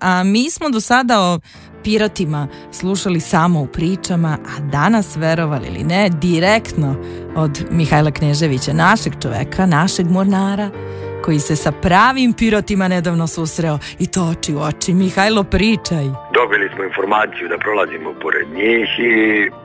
A mi smo do sada o piratima slušali samo u pričama, a danas, verovali ili ne, direktno od Mihajla Kneževića, našeg čoveka, našeg mornara, koji se sa pravim piratima nedavno susreo, i to oči u oči. Mihajlo, pričaj. Dobili smo informaciju da prolazimo pored njih i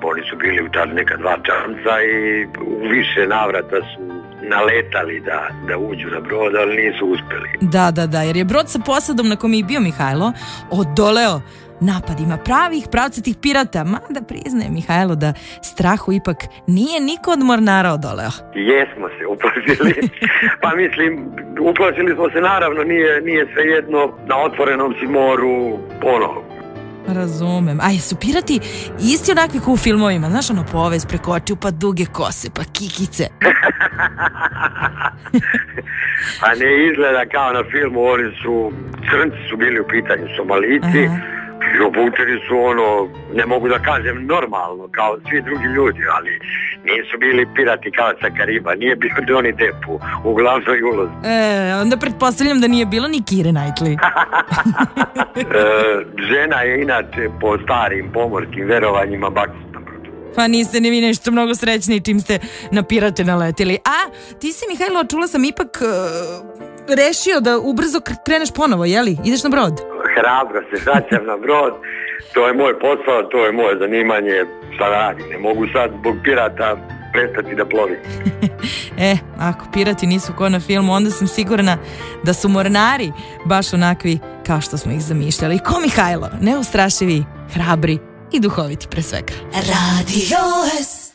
oni su bili u ta neka dva čamca i u više navrata su naletali da uđu na brod, ali nisu uspeli. Da, jer je brod sa posadom na kom je bio Mihajlo odoleo napadima pravih pravcatih pirata, mada priznaje Mihajlo da strahu ipak nije niko od mornara odoleo. Jesmo se uplašili, pa mislim, uplašili smo se naravno, nije svejedno, na otvorenom si moru, Razumem. A jesu pirati isti onakvi kao u filmovima, znaš, ono povez preko očiju, pa duge kose, pa kikice? Pa ne izgleda kao na filmu, crnci su bili u pitanju, Somalici. I obučeni su ne mogu da kažem normalno, kao svi drugi ljudi, ali nisu bili pirati kao sa Kariba, nije bio Johnny Depp u glavnoj ulozi. Onda pretpostavljam da nije bilo ni Kire Knightley. Žena je inače po starim pomorskim verovanjima baksta. Pa niste ni vi nešto mnogo srećni čim ste na pirate naletili. A ti si, Mihajlo, čula sam, ipak rešio da ubrzo kreneš ponovo, jeli? Ideš na brod? Hrabro se vraćam na brod, to je moj posao, to je moje zanimanje, šta radim, ne mogu sad zbog pirata prestati da plovim. Ako pirati nisu ko na filmu, onda sam sigurna da su mornari baš onakvi kao što smo ih zamišljali. Ko Mihajlo, neustrašivi, hrabri i duhoviti pre svega. Radio S.